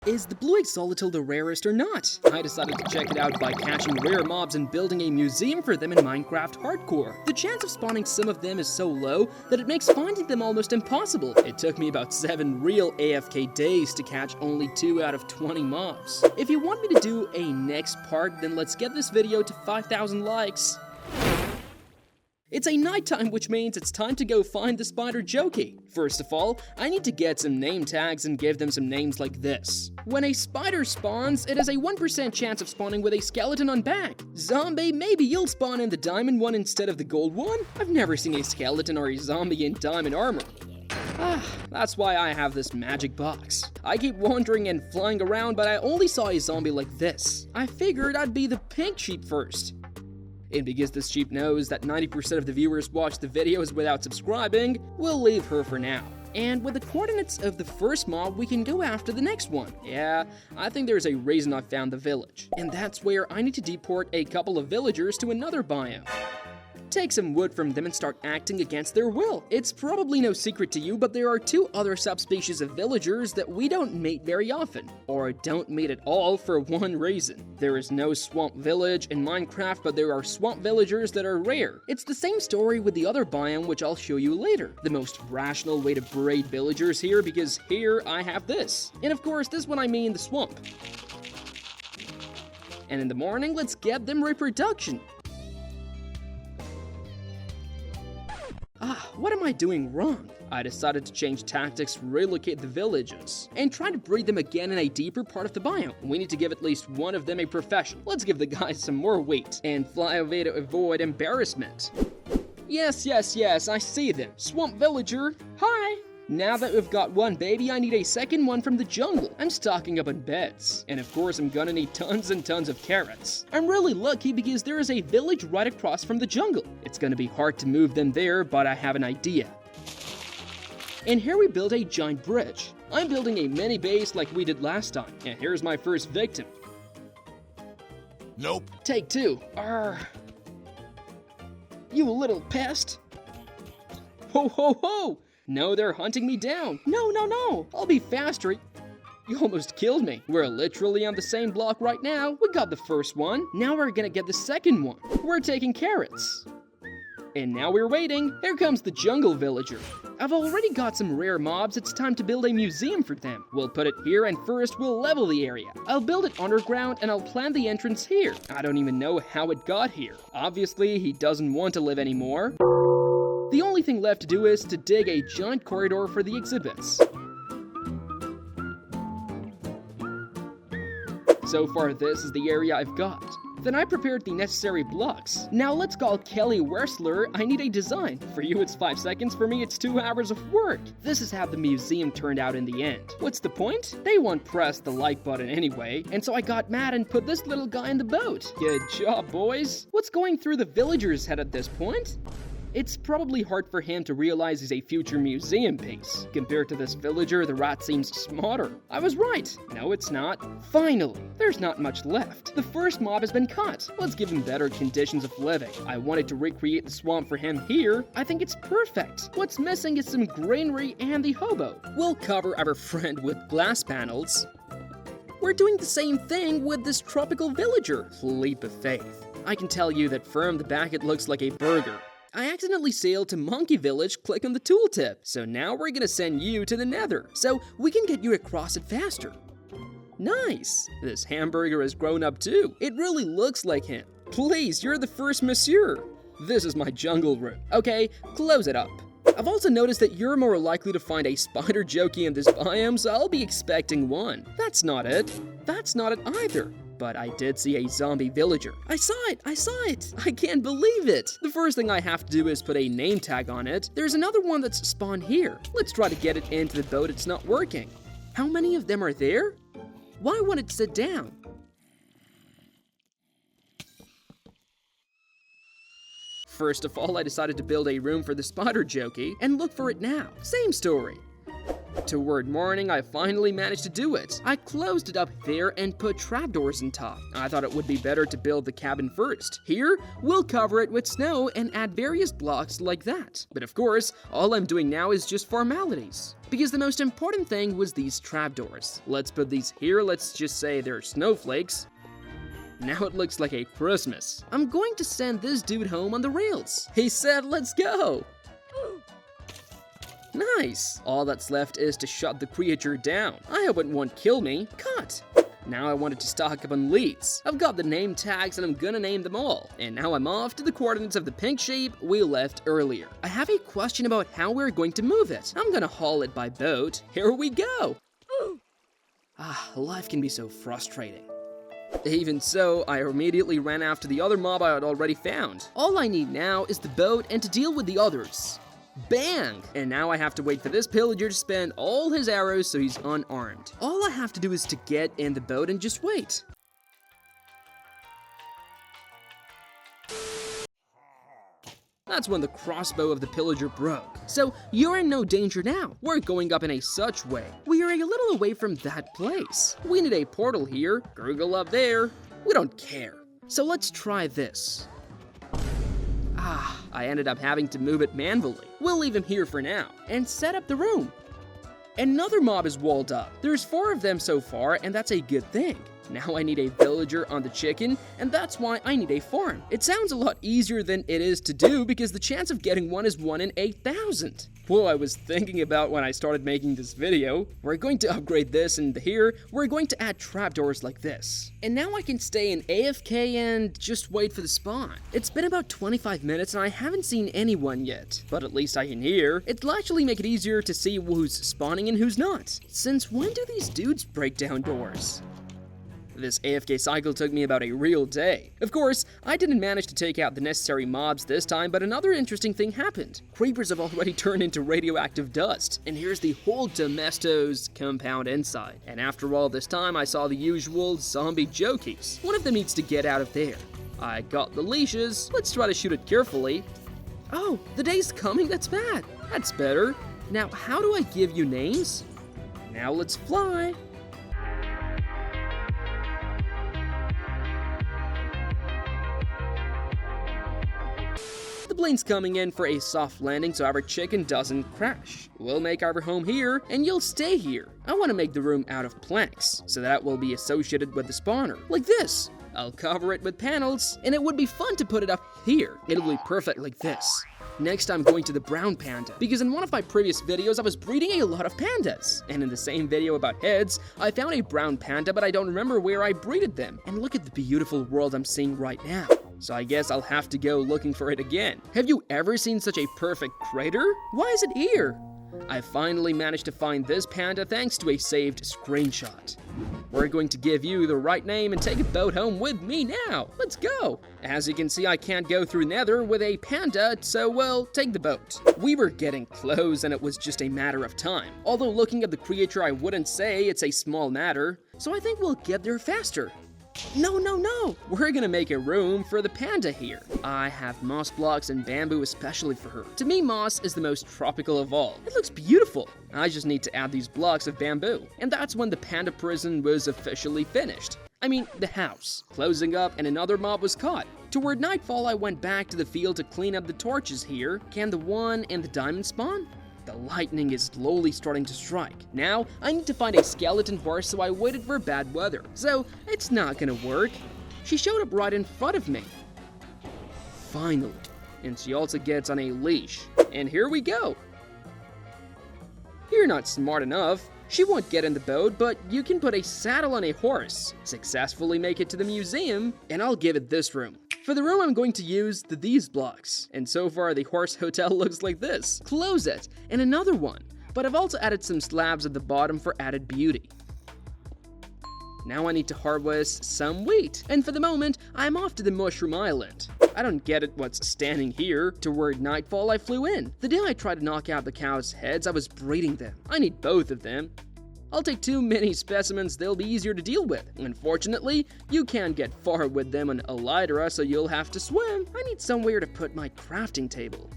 Is the blue axolotl the rarest or not? I decided to check it out by catching rare mobs and building a museum for them in Minecraft Hardcore. The chance of spawning some of them is so low that it makes finding them almost impossible. It took me about 7 real AFK days to catch only 2 out of 20 mobs. If you want me to do a next part, then let's get this video to 5,000 likes. It's a nighttime, which means it's time to go find the spider Jokey. First of all, I need to get some name tags and give them some names like this. When a spider spawns, it has a 1% chance of spawning with a skeleton on back. Zombie, maybe you'll spawn in the diamond one instead of the gold one? I've never seen a skeleton or a zombie in diamond armor. That's why I have this magic box. I keep wandering and flying around, but I only saw a zombie like this. I figured I'd be the pink sheep first. And because this sheep knows that 90% of the viewers watch the videos without subscribing, we'll leave her for now. And with the coordinates of the first mob, we can go after the next one. Yeah, I think there's a reason I found the village. And that's where I need to deport a couple of villagers to another biome. Take some wood from them and start acting against their will. It's probably no secret to you, but there are 2 other subspecies of villagers that we don't meet very often, or don't meet at all for one reason. There is no swamp village in Minecraft, but there are swamp villagers that are rare. It's the same story with the other biome, which I'll show you later. The most rational way to breed villagers here, because here I have this. And of course, this one I mean the swamp. And in the morning, let's get them reproduction. What am I doing wrong? I decided to change tactics, relocate the villages, and try to breed them again in a deeper part of the biome. We need to give at least one of them a profession. Let's give the guys some more weight, and fly away to avoid embarrassment. Yes, I see them. Swamp villager, hi! Now that we've got one baby, I need a second one from the jungle. I'm stocking up on beds. And of course, I'm gonna need tons and tons of carrots. I'm really lucky because there is a village right across from the jungle. It's gonna be hard to move them there, but I have an idea. And here we build a giant bridge. I'm building a mini base like we did last time. And here's my first victim. Nope. Take 2. You little pest. Ho ho ho! No, they're hunting me down. No. I'll be faster. You almost killed me. We're literally on the same block right now. We got the first one. Now we're gonna get the second one. We're taking carrots. And now we're waiting. Here comes the jungle villager. I've already got some rare mobs. It's time to build a museum for them. We'll put it here, and first we'll level the area. I'll build it underground and I'll plant the entrance here. I don't even know how it got here. Obviously, he doesn't want to live anymore. The only thing left to do is to dig a giant corridor for the exhibits. So far, this is the area I've got. Then I prepared the necessary blocks. Now let's call Kelly Wrestler. I need a design. For you, it's 5 seconds. For me, it's 2 hours of work. This is how the museum turned out in the end. What's the point? They won't press the like button anyway, and so I got mad and put this little guy in the boat. Good job, boys. What's going through the villagers' head at this point? It's probably hard for him to realize he's a future museum piece. Compared to this villager, the rat seems smarter. I was right. No, it's not. Finally, there's not much left. The first mob has been caught. Let's give him better conditions of living. I wanted to recreate the swamp for him here. I think it's perfect. What's missing is some greenery and the hobo. We'll cover our friend with glass panels. We're doing the same thing with this tropical villager. Leap of faith. I can tell you that from the back it looks like a burger. I accidentally sailed to Monkey Village, click on the tooltip. So now we're gonna send you to the Nether, so we can get you across it faster. Nice! This hamburger has grown up too. It really looks like him. Please, you're the first monsieur. This is my jungle room. Okay, close it up. I've also noticed that you're more likely to find a spider Jokey in this biome, so I'll be expecting one. That's not it. That's not it either. But I did see a zombie villager. I saw it! I can't believe it! The first thing I have to do is put a name tag on it. There's another one that's spawned here. Let's try to get it into the boat. It's not working. How many of them are there? Why won't it sit down? First of all, I decided to build a room for the spider Jokey and look for it now. Same story. Toward morning, I finally managed to do it. I closed it up there and put trapdoors on top. I thought it would be better to build the cabin first. Here, we'll cover it with snow and add various blocks like that. But of course, all I'm doing now is just formalities. Because the most important thing was these trapdoors. Let's put these here, let's just say they're snowflakes. Now it looks like a Christmas. I'm going to send this dude home on the rails. He said, let's go. Nice! All that's left is to shut the creature down. I hope it won't kill me. Cut! Now I wanted to stock up on leads. I've got the name tags and I'm gonna name them all. And now I'm off to the coordinates of the pink shape we left earlier. I have a question about how we're going to move it. I'm gonna haul it by boat. Here we go! Life can be so frustrating. Even so, I immediately ran after the other mob I had already found. All I need now is the boat and to deal with the others. Bang! And now I have to wait for this pillager to spend all his arrows so he's unarmed. All I have to do is to get in the boat and just wait. That's when the crossbow of the pillager broke. So you're in no danger now. We're going up in a such way. We are a little away from that place. We need a portal here, gurgle up there. We don't care. So let's try this. I ended up having to move it manually. We'll leave him here for now, and set up the room. Another mob is walled up. There's 4 of them so far, and that's a good thing. Now I need a villager on the chicken, and that's why I need a farm. It sounds a lot easier than it is to do because the chance of getting one is 1 in 8,000. Whoa, I was thinking about when I started making this video. We're going to upgrade this, and here, we're going to add trapdoors like this. And now I can stay in AFK and just wait for the spawn. It's been about 25 minutes and I haven't seen anyone yet. But at least I can hear. It'll actually make it easier to see who's spawning and who's not. Since when do these dudes break down doors? This AFK cycle took me about a real day. Of course, I didn't manage to take out the necessary mobs this time, but another interesting thing happened. Creepers have already turned into radioactive dust, and here's the whole Domestos compound inside. And after all this time, I saw the usual zombie jokies. One of them needs to get out of there. I got the leashes. Let's try to shoot it carefully. Oh, the day's coming? That's bad. That's better. Now, how do I give you names? Now let's fly. The plane's coming in for a soft landing so our chicken doesn't crash. We'll make our home here, and you'll stay here. I want to make the room out of planks, so that will be associated with the spawner, like this. I'll cover it with panels, and it would be fun to put it up here. It'll be perfect like this. Next, I'm going to the brown panda, because in one of my previous videos, I was breeding a lot of pandas. And in the same video about heads, I found a brown panda, but I don't remember where I breeded them. And look at the beautiful world I'm seeing right now. So I guess I'll have to go looking for it again. Have you ever seen such a perfect crater? Why is it here? I finally managed to find this panda thanks to a saved screenshot. We're going to give you the right name and take a boat home with me now. Let's go. As you can see, I can't go through Nether with a panda, so we'll take the boat. We were getting close and it was just a matter of time. Although looking at the creature, I wouldn't say it's a small matter. So I think we'll get there faster. No, no, no! We're gonna make a room for the panda here. I have moss blocks and bamboo especially for her. To me, moss is the most tropical of all. It looks beautiful. I just need to add these blocks of bamboo. And that's when the panda prison was officially finished. I mean, the house. Closing up and another mob was caught. Toward nightfall, I went back to the field to clean up the torches here. Can the one and the diamond spawn? The lightning is slowly starting to strike. Now, I need to find a skeleton horse, so I waited for bad weather. So, it's not gonna work. She showed up right in front of me. Finally. And she also gets on a leash. And here we go. You're not smart enough. She won't get in the boat, but you can put a saddle on a horse, successfully make it to the museum, and I'll give it this room. For the room, I'm going to use these blocks. And so far, the horse hotel looks like this. Close it, and another one. But I've also added some slabs at the bottom for added beauty. Now I need to harvest some wheat. And for the moment, I'm off to the Mushroom Island. I don't get it what's standing here. Toward nightfall, I flew in. The day I tried to knock out the cows' heads, I was breeding them. I need both of them. I'll take 2 mini specimens, they'll be easier to deal with. Unfortunately, you can't get far with them on Elytra, so you'll have to swim. I need somewhere to put my crafting table.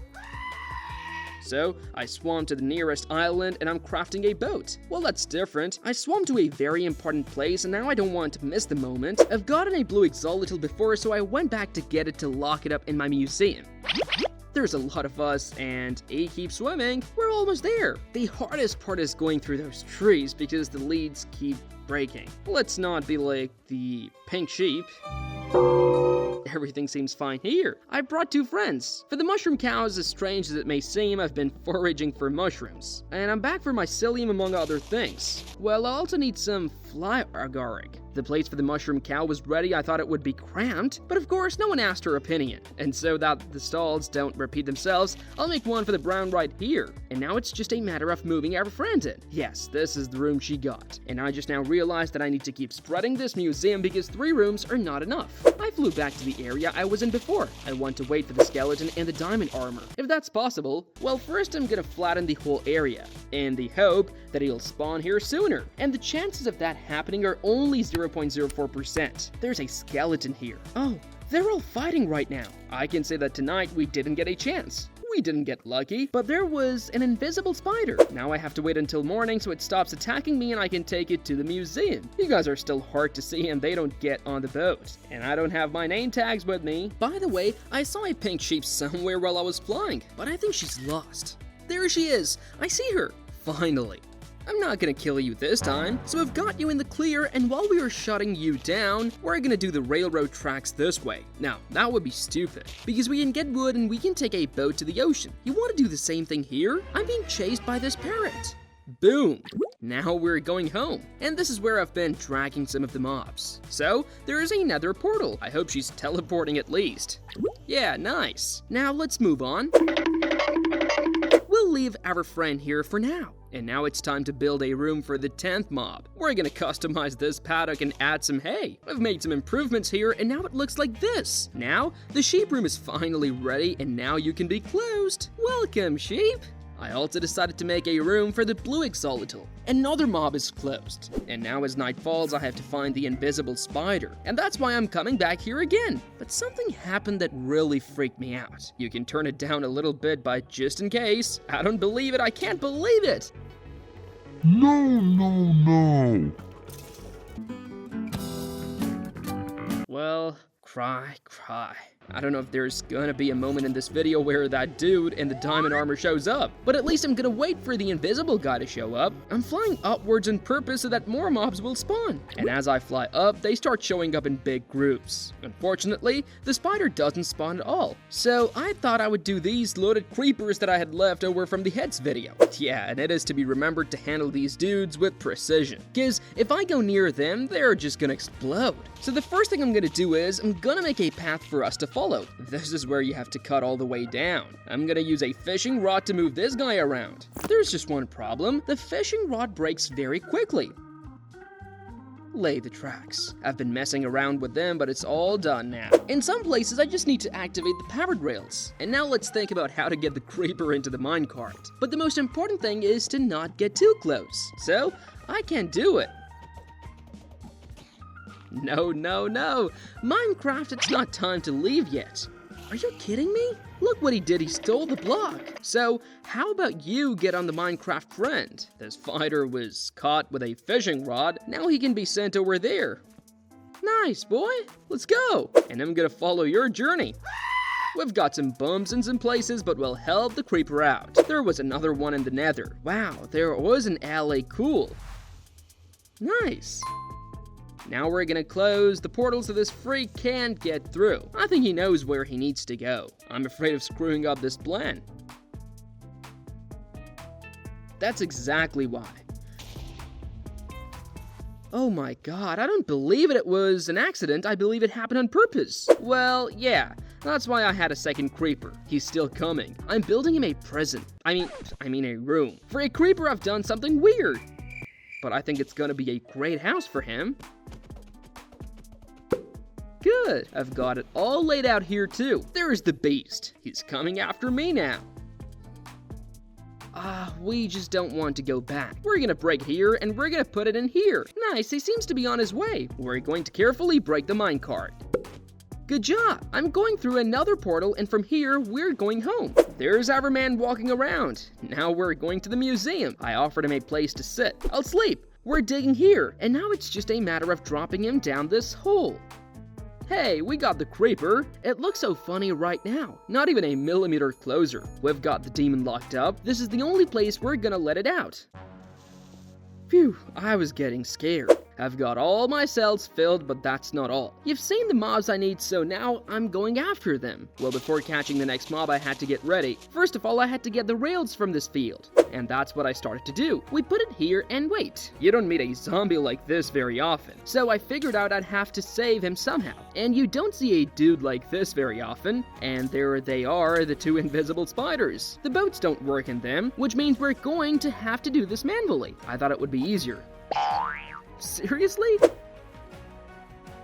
So I swam to the nearest island and I'm crafting a boat. Well, that's different. I swam to a very important place and now I don't want to miss the moment. I've gotten a blue exolital before, so I went back to get it to lock it up in my museum. There's a lot of us, and he keeps swimming. We're almost there. The hardest part is going through those trees because the leads keep breaking. Let's not be like the pink sheep. Everything seems fine here. I brought 2 friends. For the mushroom cows, as strange as it may seem, I've been foraging for mushrooms. And I'm back for mycelium among other things. Well, I also need some fly agaric. The place for the mushroom cow was ready. I thought it would be cramped, but of course no one asked her opinion. And so that the stalls don't repeat themselves, I'll make one for the brown right here. And now it's just a matter of moving our friend in. Yes, this is the room she got. And I just now realized that I need to keep spreading this museum because 3 rooms are not enough. I flew back to the area I was in before. I want to wait for the skeleton and the diamond armor. If that's possible, well, first I'm gonna flatten the whole area, in the hope that he'll spawn here sooner. And the chances of that happening are only 0.04%. There's a skeleton here. Oh, they're all fighting right now. I can say that tonight we didn't get a chance. We didn't get lucky, but there was an invisible spider. Now I have to wait until morning so it stops attacking me and I can take it to the museum. You guys are still hard to see and they don't get on the boat. And I don't have my name tags with me. By the way, I saw a pink sheep somewhere while I was flying, but I think she's lost. There she is. I see her. Finally. I'm not gonna kill you this time, so I've got you in the clear, and while we are shutting you down, we're gonna do the railroad tracks this way. Now, that would be stupid, because we can get wood and we can take a boat to the ocean. You wanna do the same thing here? I'm being chased by this parrot. Boom! Now we're going home, and this is where I've been tracking some of the mobs. So, there is another portal. I hope she's teleporting at least. Yeah, nice. Now let's move on. We'll leave our friend here for now. And now it's time to build a room for the 10th mob. We're gonna customize this paddock and add some hay. I've made some improvements here and now it looks like this. Now, the sheep room is finally ready and now you can be closed. Welcome, sheep. I also decided to make a room for the blue exolital. Another mob is closed. And now as night falls, I have to find the invisible spider. And that's why I'm coming back here again. But something happened that really freaked me out. You can turn it down a little bit, but just in case. I don't believe it, I can't believe it. No. Well, cry. I don't know if there's gonna be a moment in this video where that dude in the diamond armor shows up, but at least I'm gonna wait for the invisible guy to show up. I'm flying upwards on purpose so that more mobs will spawn. And as I fly up, they start showing up in big groups. Unfortunately, the spider doesn't spawn at all. So I thought I would do these loaded creepers that I had left over from the heads video. Yeah, and it is to be remembered to handle these dudes with precision. Cause if I go near them, they're just gonna explode. So the first thing I'm gonna do is, I'm gonna make a path for us to follow. This is where you have to cut all the way down. I'm gonna use a fishing rod to move this guy around. There's just one problem. The fishing rod breaks very quickly. Lay the tracks. I've been messing around with them, but it's all done now. In some places, I just need to activate the powered rails. And now let's think about how to get the creeper into the minecart. But the most important thing is to not get too close. So, I can do it. No. Minecraft, it's not time to leave yet. Are you kidding me? Look what he did, he stole the block. So, how about you get on the Minecraft friend? This fighter was caught with a fishing rod, now he can be sent over there. Nice, boy, let's go. And I'm gonna follow your journey. We've got some bumps in some places, but we'll help the creeper out. There was another one in the nether. Wow, there was an alley, cool. Nice. Now we're gonna close the portal so this freak can't get through. I think he knows where he needs to go. I'm afraid of screwing up this plan. That's exactly why. Oh my god, I don't believe it was an accident. I believe it happened on purpose. Well, yeah, that's why I had a second creeper. He's still coming. I'm building him a prison. I mean a room. For a creeper, I've done something weird. But I think it's gonna be a great house for him. Good, I've got it all laid out here too. There's the beast. He's coming after me now. We just don't want to go back. We're gonna break here and we're gonna put it in here. Nice, he seems to be on his way. We're going to carefully break the minecart. Good job! I'm going through another portal and from here, we're going home. there's our man walking around. Now we're going to the museum. I offered him a place to sit. I'll sleep. We're digging here, and now it's just a matter of dropping him down this hole. Hey, we got the creeper. It looks so funny right now. Not even a millimeter closer. We've got the demon locked up. This is the only place we're gonna let it out. Phew, I was getting scared. I've got all my cells filled, but that's not all. You've seen the mobs I need, so now I'm going after them. Well, before catching the next mob, I had to get ready. First of all, I had to get the rails from this field. And that's what I started to do. We put it here and wait. You don't meet a zombie like this very often. So I figured out I'd have to save him somehow. And you don't see a dude like this very often. And there they are, the two invisible spiders. The boats don't work in them, which means we're going to have to do this manually. I thought it would be easier. Seriously?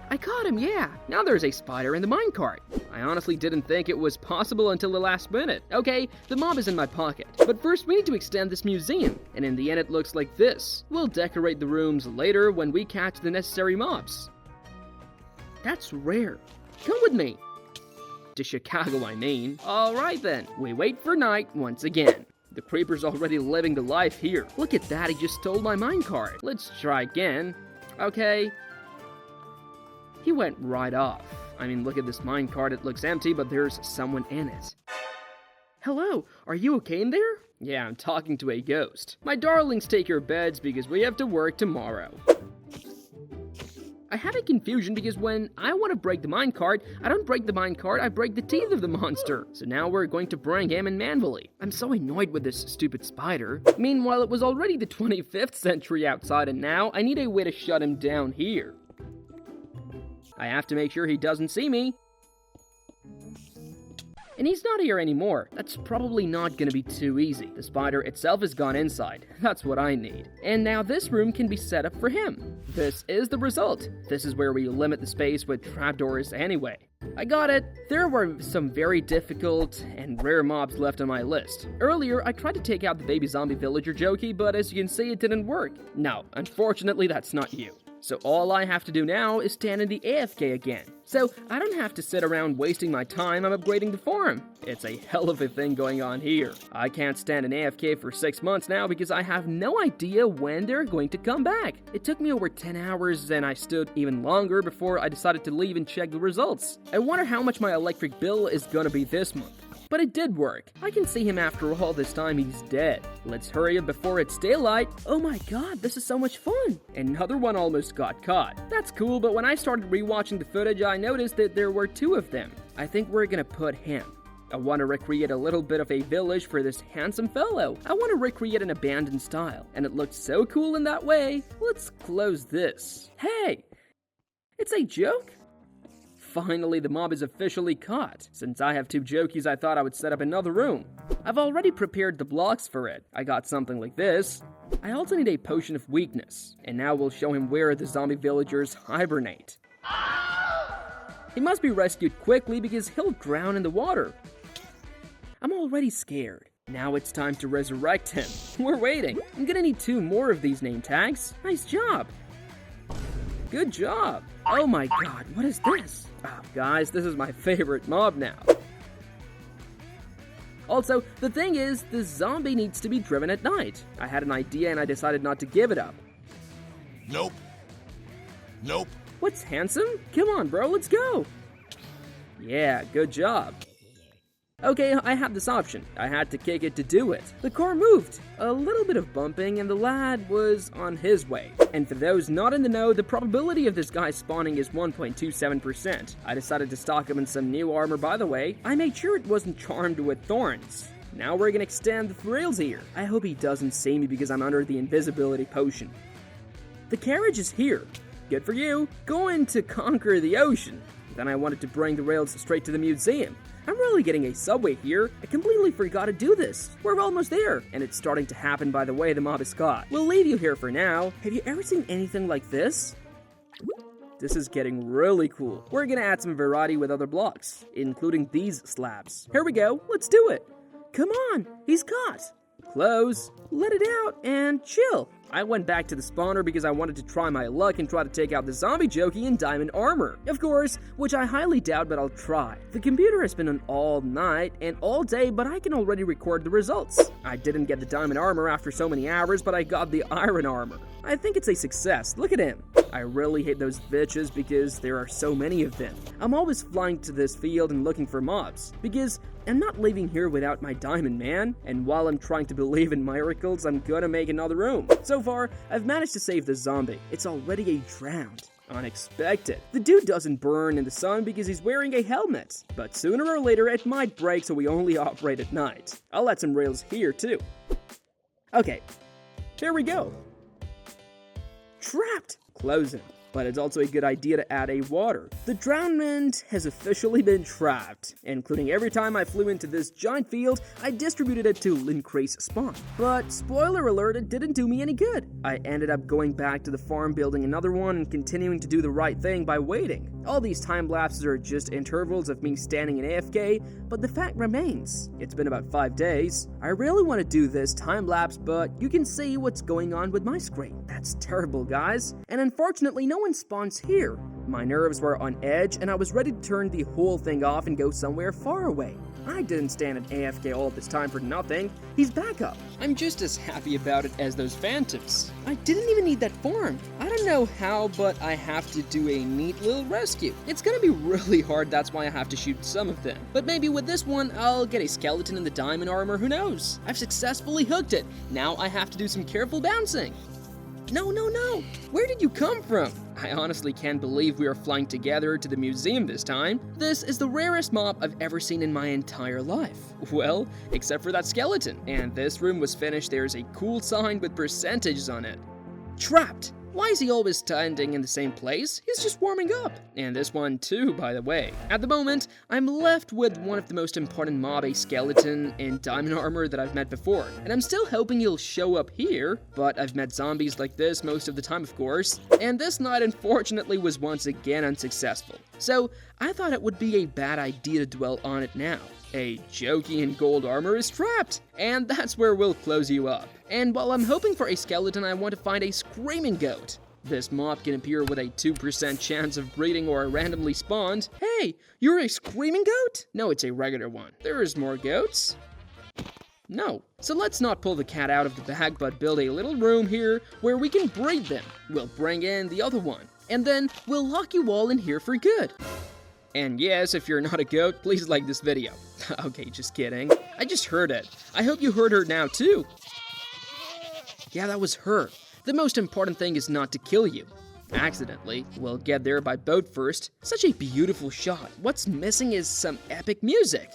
I caught him, yeah. Now there's a spider in the minecart. I honestly didn't think it was possible until the last minute. Okay, the mob is in my pocket. But first we need to extend this museum. And in the end it looks like this. We'll decorate the rooms later when we catch the necessary mobs. That's rare. Come with me. To Chicago, I mean. Alright then, we wait for night once again. The creeper's already living the life here. Look at that, he just stole my minecart. Let's try again. Okay. He went right off. I mean, look at this minecart, it looks empty, but there's someone in it. Hello, are you okay in there? Yeah, I'm talking to a ghost. My darlings, take your beds because we have to work tomorrow. I had a confusion because when I want to break the minecart, I don't break the minecart, I break the teeth of the monster. So now we're going to bring him in manually. I'm so annoyed with this stupid spider. Meanwhile, it was already the 25th century outside, and now I need a way to shut him down here. I have to make sure he doesn't see me. And he's not here anymore. That's probably not gonna be too easy. The spider itself has gone inside. That's what I need. And now this room can be set up for him. This is the result. This is where we limit the space with trapdoors anyway. I got it. There were some very difficult and rare mobs left on my list. Earlier, I tried to take out the baby zombie villager jokey, but as you can see, it didn't work. No, unfortunately, that's not you. So all I have to do now is stand in the AFK again. So I don't have to sit around wasting my time on upgrading the farm. It's a hell of a thing going on here. I can't stand an AFK for 6 months now because I have no idea when they're going to come back. It took me over 10 hours and I stood even longer before I decided to leave and check the results. I wonder how much my electric bill is gonna be this month. But it did work. I can see him after all this time he's dead. Let's hurry up before it's daylight. Oh my god, this is so much fun. Another one almost got caught. That's cool, but when I started rewatching the footage, I noticed that there were 2 of them. I think we're gonna put him. I want to recreate a little bit of a village for this handsome fellow. I want to recreate an abandoned style, and it looks so cool in that way. Let's close this. Hey! It's a joke? Finally, the mob is officially caught. Since I have 2 jokies, I thought I would set up another room. I've already prepared the blocks for it. I got something like this. I also need a potion of weakness. And now we'll show him where the zombie villagers hibernate. He must be rescued quickly because he'll drown in the water. I'm already scared. Now it's time to resurrect him. We're waiting. I'm gonna need 2 more of these name tags. Nice job. Good job. Oh my god, what is this? Oh, guys, this is my favorite mob now. Also, the thing is, the zombie needs to be driven at night. I had an idea and I decided not to give it up. Nope. Nope. What's handsome? Come on, bro, let's go. Yeah, good job. Okay, I had this option. I had to kick it to do it. The car moved. A little bit of bumping and the lad was on his way. And for those not in the know, the probability of this guy spawning is 1.27%. I decided to stock him in some new armor by the way. I made sure it wasn't charmed with thorns. Now we're gonna extend the rails here. I hope he doesn't see me because I'm under the invisibility potion. The carriage is here. Good for you. Going to conquer the ocean. Then I wanted to bring the rails straight to the museum. I'm really getting a subway here. I completely forgot to do this. We're almost there. And it's starting to happen by the way the mob is caught. We'll leave you here for now. Have you ever seen anything like this? This is getting really cool. We're gonna add some variety with other blocks, including these slabs. Here we go. Let's do it. Come on. He's caught. Close. Let it out and chill. I went back to the spawner because I wanted to try my luck and try to take out the zombie Jokey in diamond armor. Of course, which I highly doubt, but I'll try. The computer has been on all night and all day, but I can already record the results. I didn't get the diamond armor after so many hours, but I got the iron armor. I think it's a success. Look at him. I really hate those bitches because there are so many of them. I'm always flying to this field and looking for mobs because I'm not leaving here without my diamond, man. And while I'm trying to believe in miracles, I'm gonna make another room. So far, I've managed to save the zombie. It's already a drowned. Unexpected. The dude doesn't burn in the sun because he's wearing a helmet. But sooner or later, it might break, so we only operate at night. I'll add some rails here, too. Okay, here we go. Trapped! Close him. But it's also a good idea to add a water. The drownment has officially been trapped, including every time I flew into this giant field, I distributed it to increase spawn. But spoiler alert, it didn't do me any good. I ended up going back to the farm, building another one, and continuing to do the right thing by waiting. All these time lapses are just intervals of me standing in AFK, but the fact remains, it's been about 5 days. I really want to do this time lapse, but you can see what's going on with my screen. That's terrible, guys. And unfortunately, no one spawns here. My nerves were on edge, and I was ready to turn the whole thing off and go somewhere far away. I didn't stand at AFK all this time for nothing. He's back up. I'm just as happy about it as those phantoms. I didn't even need that farm. I don't know how, but I have to do a neat little rescue. It's gonna be really hard, that's why I have to shoot some of them. But maybe with this one, I'll get a skeleton in the diamond armor, who knows? I've successfully hooked it. Now I have to do some careful bouncing. No, no, no! Where did you come from? I honestly can't believe we are flying together to the museum this time. This is the rarest mob I've ever seen in my entire life. Well, except for that skeleton. And this room was finished, there's a cool sign with percentages on it. Trapped! Why is he always standing in the same place? He's just warming up. And this one too, by the way. At the moment, I'm left with one of the most important mob, a skeleton in diamond armor that I've met before. And I'm still hoping he'll show up here, but I've met zombies like this most of the time, of course. And this night, unfortunately, was once again unsuccessful. So, I thought it would be a bad idea to dwell on it now. A Jokey in gold armor is trapped, and that's where we'll close you up. And while I'm hoping for a skeleton, I want to find a screaming goat. This mob can appear with a 2% chance of breeding or randomly spawned. Hey, you're a screaming goat? No, it's a regular one. There's more goats. No. So let's not pull the cat out of the bag, but build a little room here where we can breed them. We'll bring in the other one, and then we'll lock you all in here for good. And yes, if you're not a goat, please like this video. Okay, just kidding. I just heard it. I hope you heard her now too. Yeah, that was her. The most important thing is not to kill you. Accidentally. We'll get there by boat first. Such a beautiful shot. What's missing is some epic music.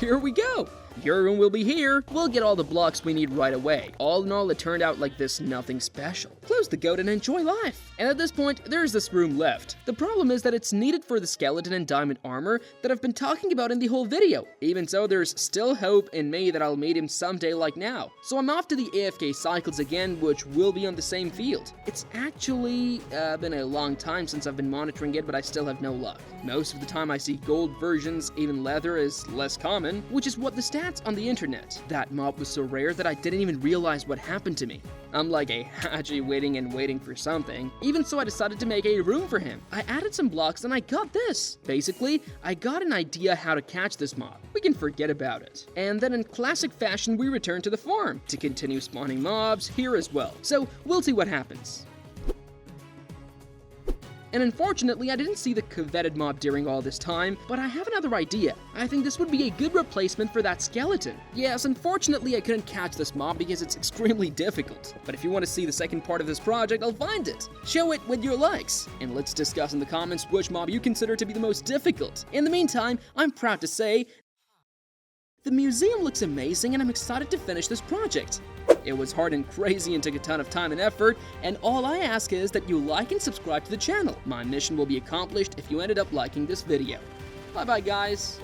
Here we go. Your room will be here. We'll get all the blocks we need right away. All in all, it turned out like this nothing special. Close the goat and enjoy life. And at this point, there's this room left. The problem is that it's needed for the skeleton and diamond armor that I've been talking about in the whole video. Even so, there's still hope in me that I'll meet him someday like now. So I'm off to the AFK cycles again, which will be on the same field. It's actually been a long time since I've been monitoring it, but I still have no luck. Most of the time I see gold versions, even leather is less common, which is what the stats on the internet. That mob was so rare that I didn't even realize what happened to me. I'm like a Haji waiting and waiting for something. Even so, I decided to make a room for him. I added some blocks and I got this. Basically, I got an idea how to catch this mob. We can forget about it. And then in classic fashion, we return to the farm to continue spawning mobs here as well. So we'll see what happens. And unfortunately, I didn't see the coveted mob during all this time, but I have another idea. I think this would be a good replacement for that skeleton. Yes, unfortunately, I couldn't catch this mob because it's extremely difficult. But if you want to see the second part of this project, I'll find it. Show it with your likes. And let's discuss in the comments which mob you consider to be the most difficult. In the meantime, I'm proud to say, the museum looks amazing and I'm excited to finish this project. It was hard and crazy and took a ton of time and effort, and all I ask is that you like and subscribe to the channel. My mission will be accomplished if you ended up liking this video. Bye bye guys.